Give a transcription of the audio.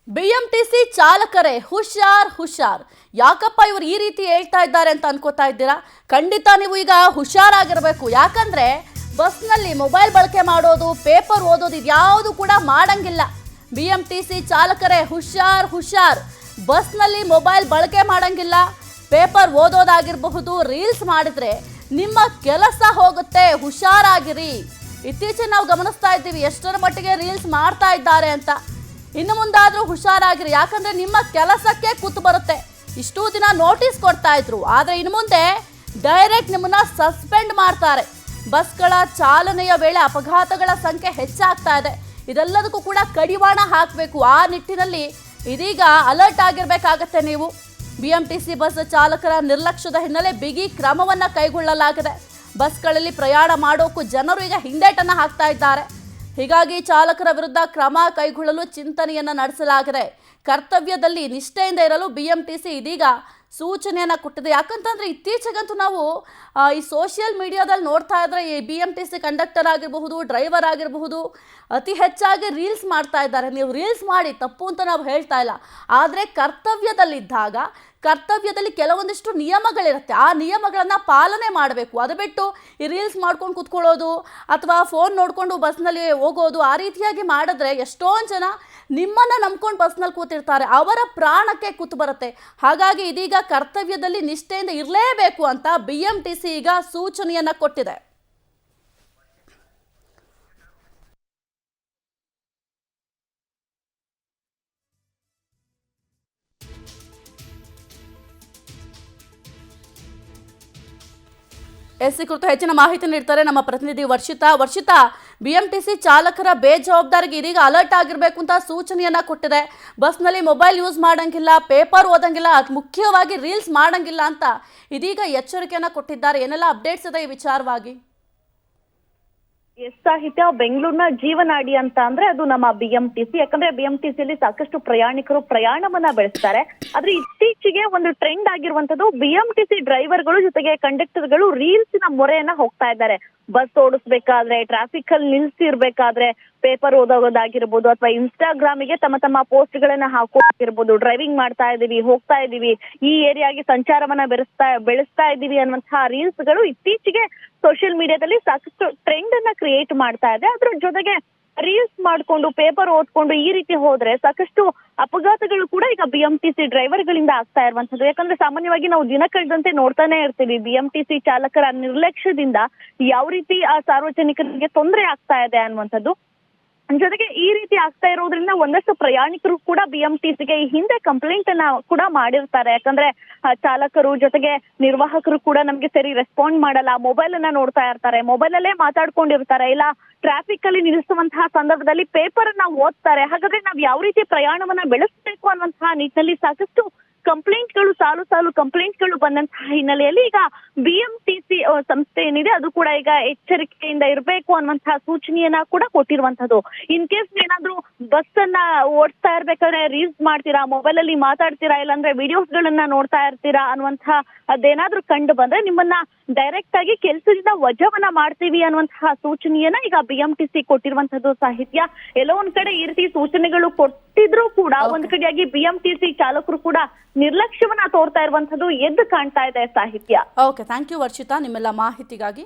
BMTC ಚಾಲಕರೇ ಹುಷಾರ್ ಹುಷಾರ್. ಯಾಕಪ್ಪ ಇವರು ಈ ರೀತಿ ಹೇಳ್ತಾ ಇದ್ದಾರೆ ಅಂತ ಅನ್ಕೋತಾ ಇದ್ದೀರಾ? ಖಂಡಿತ ನೀವು ಈಗ ಹುಷಾರಾಗಿರಬೇಕು. ಯಾಕಂದ್ರೆ ಬಸ್ನಲ್ಲಿ ಮೊಬೈಲ್ ಬಳಕೆ ಮಾಡೋದು, ಪೇಪರ್ ಓದೋದು ಇದ್ಯಾವುದು ಕೂಡ ಮಾಡಂಗಿಲ್ಲ. ಬಿಎಂಟಿಸಿ ಚಾಲಕರೇ ಹುಷಾರ್ ಹುಷಾರ್. ಬಸ್ನಲ್ಲಿ ಮೊಬೈಲ್ ಬಳಕೆ ಮಾಡಂಗಿಲ್ಲ, ಪೇಪರ್ ಓದೋದಾಗಿರಬಹುದು, ರೀಲ್ಸ್ ಮಾಡಿದ್ರೆ ನಿಮ್ಮ ಕೆಲಸ ಹೋಗುತ್ತೆ. ಹುಷಾರಾಗಿರಿ. ಇತ್ತೀಚೆಗೆ ನಾವು ಗಮನಿಸ್ತಾ ಇದ್ದೀವಿ ಎಷ್ಟರ ಮಟ್ಟಿಗೆ ರೀಲ್ಸ್ ಮಾಡ್ತಾ ಇದ್ದಾರೆ ಅಂತ. ಇನ್ನು ಮುಂದಾದರೂ ಹುಷಾರಾಗಿರಿ, ಯಾಕಂದ್ರೆ ನಿಮ್ಮ ಕೆಲಸಕ್ಕೆ ಕೂತು ಬರುತ್ತೆ. ಇಷ್ಟು ದಿನ ನೋಟಿಸ್ ಕೊಡ್ತಾ ಇದ್ರು, ಆದರೆ ಇನ್ನು ಮುಂದೆ ಡೈರೆಕ್ಟ್ ನಿಮ್ಮನ್ನ ಸಸ್ಪೆಂಡ್ ಮಾಡ್ತಾರೆ. ಬಸ್ಗಳ ಚಾಲನೆಯ ವೇಳೆ ಅಪಘಾತಗಳ ಸಂಖ್ಯೆ ಹೆಚ್ಚಾಗ್ತಾ ಇದೆ. ಇದೆಲ್ಲದಕ್ಕೂ ಕೂಡ ಕಡಿವಾಣ ಹಾಕಬೇಕು. ಆ ನಿಟ್ಟಿನಲ್ಲಿ ಇದೀಗ ಅಲರ್ಟ್ ಆಗಿರಬೇಕಾಗತ್ತೆ ನೀವು. ಬಿಎಂಟಿಸಿ ಬಸ್ ಚಾಲಕರ ನಿರ್ಲಕ್ಷ್ಯದ ಹಿನ್ನೆಲೆ ಬಿಗಿ ಕ್ರಮವನ್ನ ಕೈಗೊಳ್ಳಲಾಗಿದೆ. ಬಸ್ಗಳಲ್ಲಿ ಪ್ರಯಾಣ ಮಾಡೋಕ್ಕೂ ಜನರು ಈಗ ಹಿಂದೇಟನ್ನು ಹಾಕ್ತಾ ಇದ್ದಾರೆ. ಹೀಗಾಗಿ ಚಾಲಕರ ವಿರುದ್ಧ ಕ್ರಮ ಕೈಗೊಳ್ಳಲು ಚಿಂತನೆಯನ್ನ ನಡೆಸಲಾಗಿದೆ. ಕರ್ತವ್ಯದಲ್ಲಿ ನಿಷ್ಠೆಯಿಂದ ಇರಲು ಬಿಎಂಟಿಸಿ ಇದೀಗ ಸೂಚನೆಯನ್ನ ಕೊಟ್ಟಿದೆ. ಯಾಕಂತಂದ್ರೆ ಇತ್ತೀಚೆಗಂತೂ ನಾವು ಈ ಸೋಷಿಯಲ್ ಮೀಡಿಯಾದಲ್ಲಿ ನೋಡ್ತಾ ಇದ್ರೆ ಈ ಬಿಎಂಟಿಸಿ ಕಂಡಕ್ಟರ್ ಆಗಿರಬಹುದು, ಡ್ರೈವರ್ ಆಗಿರಬಹುದು, ಅತಿ ಹೆಚ್ಚಾಗಿ ರೀಲ್ಸ್ ಮಾಡ್ತಾ ಇದ್ದಾರೆ. ನೀವು ರೀಲ್ಸ್ ಮಾಡಿ, ತಪ್ಪು ಅಂತ ನಾವು ಹೇಳ್ತಾ ಇಲ್ಲ, ಆದರೆ ಕರ್ತವ್ಯದಲ್ಲಿದ್ದಾಗ ಕರ್ತವ್ಯದಲ್ಲಿ ಕೆಲವೊಂದಿಷ್ಟು ನಿಯಮಗಳಿರುತ್ತೆ. ಆ ನಿಯಮಗಳನ್ನು ಪಾಲನೆ ಮಾಡಬೇಕು. ಅದು ಬಿಟ್ಟು ಈ ರೀಲ್ಸ್ ಮಾಡ್ಕೊಂಡು ಕೂತ್ಕೊಳ್ಳೋದು ಅಥವಾ ಫೋನ್ ನೋಡಿಕೊಂಡು ಬಸ್ನಲ್ಲಿ ಹೋಗೋದು, ಆ ರೀತಿಯಾಗಿ ಮಾಡಿದ್ರೆ ಎಷ್ಟೊಂದು ಜನ ನಿಮ್ಮನ್ನು ನಂಬ್ಕೊಂಡು ಬಸ್ನಲ್ಲಿ ಕೂತಿರ್ತಾರೆ, ಅವರ ಪ್ರಾಣಕ್ಕೆ ಕೂತು ಬರುತ್ತೆ. ಹಾಗಾಗಿ ಇದೀಗ ಕರ್ತವ್ಯದಲ್ಲಿ ನಿಷ್ಠೆಯಿಂದ ಇರಲೇಬೇಕು ಅಂತ ಬಿಎಂಟಿಸಿ ಈಗ ಸೂಚನೆಯನ್ನು ಕೊಟ್ಟಿದೆ. ಈ ಕುರಿತು ಹೆಚ್ಚಿನ ಮಾಹಿತಿ ನೀಡ್ತಾರೆ ನಮ್ಮ ಪ್ರತಿನಿಧಿ ವರ್ಷಿತಾ, ಬಿಎಂಟಿಸಿ ಚಾಲಕರ ಬೇಜವಾಬ್ದಾರಿಗೆ ಇದೀಗ ಅಲರ್ಟ್ ಆಗಿರಬೇಕು ಅಂತ ಸೂಚನೆಯನ್ನ ಕೊಟ್ಟಿದೆ. ಬಸ್ನಲ್ಲಿ ಮೊಬೈಲ್ ಯೂಸ್ ಮಾಡಂಗಿಲ್ಲ, ಪೇಪರ್ ಓದಂಗಿಲ್ಲ, ಮುಖ್ಯವಾಗಿ ರೀಲ್ಸ್ ಮಾಡಂಗಿಲ್ಲ ಅಂತ ಇದೀಗ ಎಚ್ಚರಿಕೆಯನ್ನ ಕೊಟ್ಟಿದ್ದಾರೆ. ಏನೆಲ್ಲ ಅಪ್ಡೇಟ್ಸ್ ಇದೆ ಈ ವಿಚಾರವಾಗಿ? ಸಾಹಿತ್ಯ, ಬೆಂಗಳೂರಿನ ಜೀವನಾಡಿ ಅಂತ ಅಂದ್ರೆ ಅದು ನಮ್ಮ ಬಿಎಂಟಿಸಿ. ಯಾಕಂದ್ರೆ ಬಿಎಂಟಿಸಿಯಲ್ಲಿ ಸಾಕಷ್ಟು ಪ್ರಯಾಣಿಕರು ಪ್ರಯಾಣವನ್ನ ಬೆಳೆಸ್ತಾರೆ. ಆದ್ರೆ ಇತ್ತೀಚೆಗೆ ಒಂದು ಟ್ರೆಂಡ್ ಆಗಿರುವಂತದ್ದು ಬಿಎಂಟಿಸಿ ಡ್ರೈವರ್ಗಳು ಜೊತೆಗೆ ಕಂಡಕ್ಟರ್ಗಳು ರೀಲ್ಸ್ನ ಮೊರೆಯನ್ನ ಹೋಗ್ತಾ ಇದ್ದಾರೆ. ಬಸ್ ಓಡಿಸ್ಬೇಕಾದ್ರೆ, ಟ್ರಾಫಿಕ್ ಅಲ್ಲಿ ನಿಲ್ಸಿರ್ಬೇಕಾದ್ರೆ ಪೇಪರ್ ಓದೋದಾಗಿರ್ಬೋದು ಅಥವಾ ಇನ್ಸ್ಟಾಗ್ರಾಮಿಗೆ ತಮ್ಮ ಪೋಸ್ಟ್ ಗಳನ್ನ ಹಾಕೋದಿರ್ಬೋದು, ಡ್ರೈವಿಂಗ್ ಮಾಡ್ತಾ ಇದೀವಿ, ಹೋಗ್ತಾ ಇದೀವಿ, ಈ ಏರಿಯಾಗೆ ಸಂಚಾರವನ್ನ ಬೆಳೆಸ್ತಾ ಇದೀವಿ ಅನ್ನುವಂತಹ ರೀಲ್ಸ್ ಗಳು ಇತ್ತೀಚೆಗೆ ಸೋಷಿಯಲ್ ಮೀಡಿಯಾದಲ್ಲಿ ಸಾಕಷ್ಟು ಟ್ರೆಂಡ್ ಅನ್ನ ಕ್ರಿಯೇಟ್ ಮಾಡ್ತಾ ಇದೆ. ಅದ್ರ ಜೊತೆಗೆ ರೀಲ್ಸ್ ಮಾಡ್ಕೊಂಡು, ಪೇಪರ್ ಓದ್ಕೊಂಡು ಈ ರೀತಿ ಹೋದ್ರೆ ಸಾಕಷ್ಟು ಅಪಘಾತಗಳು ಕೂಡ ಈಗ ಬಿಎಂಟಿಸಿ ಡ್ರೈವರ್ ಗಳಿಂದ ಆಗ್ತಾ ಇರುವಂತದ್ದು. ಯಾಕಂದ್ರೆ ಸಾಮಾನ್ಯವಾಗಿ ನಾವು ದಿನ ಕಳೆದಂತೆ ನೋಡ್ತಾನೆ ಇರ್ತೀವಿ ಬಿಎಂಟಿಸಿ ಚಾಲಕರ ನಿರ್ಲಕ್ಷ್ಯದಿಂದ ಯಾವ ರೀತಿ ಆ ಸಾರ್ವಜನಿಕರಿಗೆ ತೊಂದರೆ ಆಗ್ತಾ ಇದೆ ಅನ್ನುವಂಥದ್ದು. ಜೊತೆಗೆ ಈ ರೀತಿ ಆಗ್ತಾ ಇರೋದ್ರಿಂದ ಒಂದಷ್ಟು ಪ್ರಯಾಣಿಕರು ಕೂಡ ಬಿಎಂಟಿಸಿಗೆ ಈ ಹಿಂದೆ ಕಂಪ್ಲೇಂಟ್ ಅನ್ನ ಕೂಡ ಮಾಡಿರ್ತಾರೆ. ಯಾಕಂದ್ರೆ ಚಾಲಕರು ಜೊತೆಗೆ ನಿರ್ವಾಹಕರು ಕೂಡ ನಮ್ಗೆ ಸರಿ ರೆಸ್ಪಾಂಡ್ ಮಾಡಲ್ಲ, ಮೊಬೈಲ್ ಅನ್ನ ನೋಡ್ತಾ ಇರ್ತಾರೆ, ಮೊಬೈಲ್ ಅಲ್ಲೇ ಮಾತಾಡ್ಕೊಂಡಿರ್ತಾರೆ, ಇಲ್ಲ ಟ್ರಾಫಿಕ್ ಅಲ್ಲಿ ನಿಲ್ಲಿಸುವಂತಹ ಸಂದರ್ಭದಲ್ಲಿ ಪೇಪರ್ ಅನ್ನ ಓದ್ತಾರೆ. ಹಾಗಾದ್ರೆ ನಾವ್ ಯಾವ ರೀತಿ ಪ್ರಯಾಣವನ್ನ ಬೆಳೆಸಬೇಕು ಅನ್ನುವಂತಹ ನಿಟ್ಟಿನಲ್ಲಿ ಸಾಕಷ್ಟು ಕಂಪ್ಲೇಂಟ್ಗಳು ಸಾಲು ಕಂಪ್ಲೇಂಟ್ಗಳು ಬಂದಂತಹ ಹಿನ್ನೆಲೆಯಲ್ಲಿ ಈಗ ಬಿಎಂಟಿಸಿ ಸಂಸ್ಥೆ ಏನಿದೆ ಅದು ಕೂಡ ಈಗ ಎಚ್ಚರಿಕೆಯಿಂದ ಇರಬೇಕು ಅನ್ನುವಂತಹ ಸೂಚನೆಯನ್ನ ಕೂಡ ಕೊಟ್ಟಿರುವಂತದ್ದು. ಇನ್ ಕೇಸ್ ಏನಾದ್ರೂ ಬಸ್ ಅನ್ನ ಓಡಿಸ್ತಾ ಇರ್ಬೇಕಾದ್ರೆ ರೀಲ್ಸ್ ಮಾಡ್ತೀರಾ, ಮೊಬೈಲ್ ಅಲ್ಲಿ ಮಾತಾಡ್ತೀರಾ, ಇಲ್ಲಾಂದ್ರೆ ವಿಡಿಯೋಸ್ ಗಳನ್ನ ನೋಡ್ತಾ ಇರ್ತೀರಾ ಅನ್ನುವಂತಹ ಅದೇನಾದ್ರೂ ಕಂಡು ಬಂದ್ರೆ ನಿಮ್ಮನ್ನ ಡೈರೆಕ್ಟ್ ಆಗಿ ಕೆಲಸದಿಂದ ವಜಾವನ್ನ ಮಾಡ್ತೀವಿ ಅನ್ನುವಂತಹ ಸೂಚನೆಯನ್ನ ಈಗ ಬಿಎಂಟಿಸಿ ಕೊಟ್ಟಿರುವಂತದ್ದು. ಸಾಹಿತ್ಯ, ಎಲ್ಲೋ ಒಂದ್ ಕಡೆ ಈ ರೀತಿ ಸೂಚನೆಗಳು ಕೊಟ್ಟಿದ್ರು ಕೂಡ ಒಂದ್ ಕಡೆಯಾಗಿ ಬಿಎಂಟಿಸಿ ಚಾಲಕರು ಕೂಡ ನಿರ್ಲಕ್ಷ್ಯವನ್ನ ತೋರ್ತಾ ಇರುವಂತದ್ದು ಎದ್ದು ಕಾಣ್ತಾ ಇದೆ. ಸಾಹಿತ್ಯ, ಓಕೆ, ಥ್ಯಾಂಕ್ ಯು ವರ್ಷಿತಾ ನಿಮ್ಮೆಲ್ಲ ಮಾಹಿತಿಗಾಗಿ.